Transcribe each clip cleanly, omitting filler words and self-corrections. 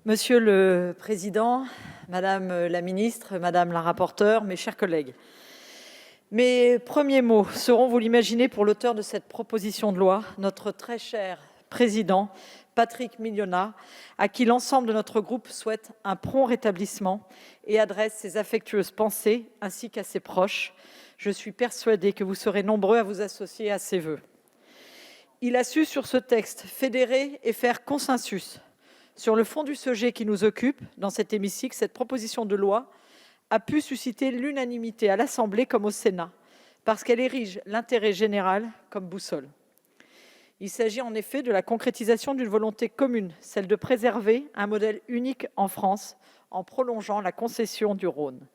Monsieur le Président, Madame la Ministre, Madame la rapporteure, mes chers collègues, mes premiers mots seront, vous l'imaginez, pour l'auteur de cette proposition de loi, notre très cher président Patrick Milionat, à qui l'ensemble de notre groupe souhaite un prompt rétablissement et adresse ses affectueuses pensées, ainsi qu'à ses proches. Je suis persuadée que vous serez nombreux à vous associer à ses vœux. Il a su, sur ce texte, fédérer et faire consensus. Sur le fond du sujet qui nous occupe dans cet hémicycle, cette proposition de loi a pu susciter l'unanimité à l'Assemblée comme au Sénat, parce qu'elle érige l'intérêt général comme boussole. Il s'agit en effet de la concrétisation d'une volonté commune, celle de préserver un modèle unique en France en prolongeant la concession du Rhône,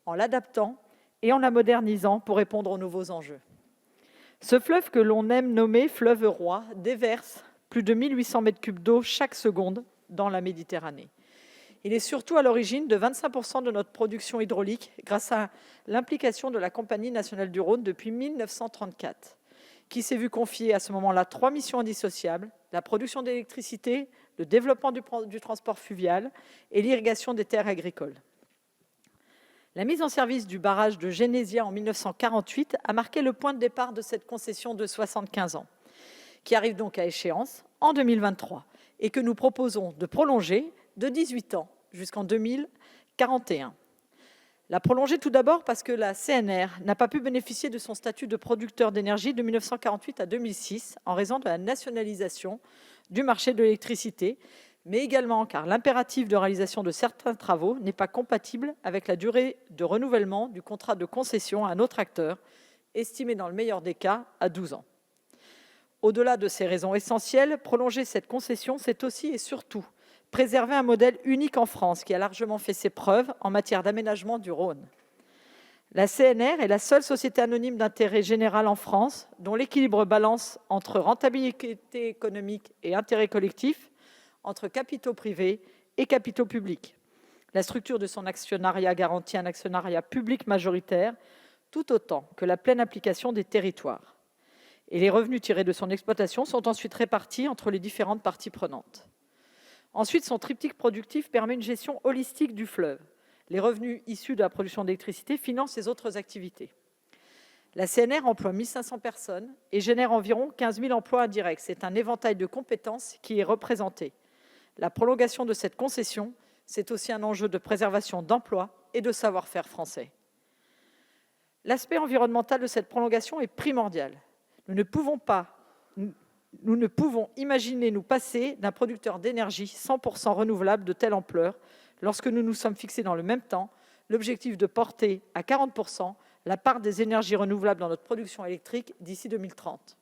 en l'adaptant et en la modernisant pour répondre aux nouveaux enjeux. Ce fleuve que l'on aime nommer fleuve roi déverse plus de 1800 mètres cubes d'eau chaque seconde dans la Méditerranée. Il est surtout à l'origine de 25% de notre production hydraulique grâce à l'implication de la Compagnie nationale du Rhône depuis 1934, qui s'est vu confier à ce moment-là 3 missions indissociables: la production d'électricité, le développement du transport fluvial et l'irrigation des terres agricoles. La mise en service du barrage de Genesia en 1948 a marqué le point de départ de cette concession de 75 ans, qui arrive donc à échéance en 2023 et que nous proposons de prolonger de 18 ans jusqu'en 2041. La prolonger tout d'abord parce que la CNR n'a pas pu bénéficier de son statut de producteur d'énergie de 1948 à 2006 en raison de la nationalisation du marché de l'électricité, mais également car l'impératif de réalisation de certains travaux n'est pas compatible avec la durée de renouvellement du contrat de concession à un autre acteur, estimé dans le meilleur des cas à 12 ans. Au-delà de ces raisons essentielles, prolonger cette concession, c'est aussi et surtout préserver un modèle unique en France qui a largement fait ses preuves en matière d'aménagement du Rhône. La CNR est la seule société anonyme d'intérêt général en France dont l'équilibre balance entre rentabilité économique et intérêt collectif, entre capitaux privés et capitaux publics. La structure de son actionnariat garantit un actionnariat public majoritaire, tout autant que la pleine application des territoires. Et les revenus tirés de son exploitation sont ensuite répartis entre les différentes parties prenantes. Ensuite, son triptyque productif permet une gestion holistique du fleuve. Les revenus issus de la production d'électricité financent les autres activités. La CNR emploie 1500 personnes et génère environ 15 000 emplois indirects. C'est un éventail de compétences qui est représenté. La prolongation de cette concession, c'est aussi un enjeu de préservation d'emplois et de savoir-faire français. L'aspect environnemental de cette prolongation est primordial. Nous ne pouvons imaginer nous passer d'un producteur d'énergie 100% renouvelable de telle ampleur lorsque nous nous sommes fixés dans le même temps l'objectif de porter à 40% la part des énergies renouvelables dans notre production électrique d'ici 2030.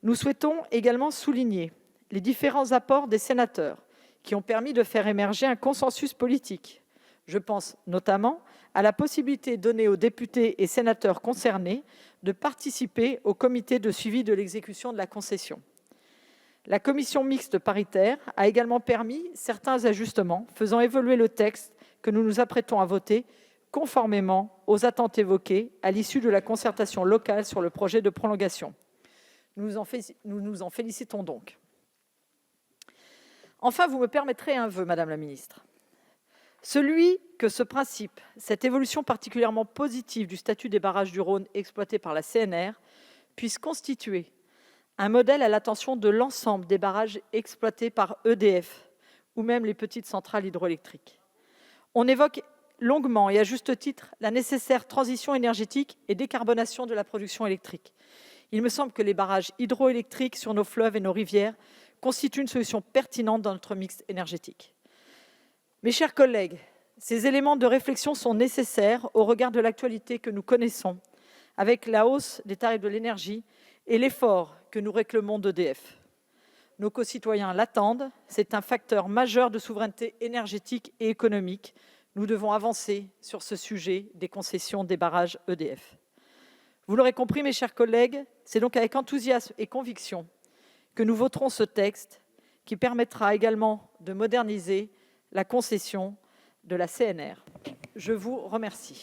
Nous souhaitons également souligner les différents apports des sénateurs qui ont permis de faire émerger un consensus politique. Je pense notamment à la possibilité donnée aux députés et sénateurs concernés de participer au comité de suivi de l'exécution de la concession. La commission mixte paritaire a également permis certains ajustements, faisant évoluer le texte que nous nous apprêtons à voter conformément aux attentes évoquées à l'issue de la concertation locale sur le projet de prolongation. Nous nous en félicitons donc. Enfin, vous me permettrez un vœu, Madame la Ministre. Celui que ce principe, cette évolution particulièrement positive du statut des barrages du Rhône exploités par la CNR, puisse constituer un modèle à l'attention de l'ensemble des barrages exploités par EDF ou même les petites centrales hydroélectriques. On évoque longuement et à juste titre la nécessaire transition énergétique et décarbonation de la production électrique. Il me semble que les barrages hydroélectriques sur nos fleuves et nos rivières constituent une solution pertinente dans notre mix énergétique. Mes chers collègues, ces éléments de réflexion sont nécessaires au regard de l'actualité que nous connaissons, avec la hausse des tarifs de l'énergie et l'effort que nous réclamons d'EDF. Nos concitoyens l'attendent, c'est un facteur majeur de souveraineté énergétique et économique. Nous devons avancer sur ce sujet des concessions des barrages EDF. Vous l'aurez compris, mes chers collègues, c'est donc avec enthousiasme et conviction que nous voterons ce texte qui permettra également de moderniser la concession de la CNR. Je vous remercie.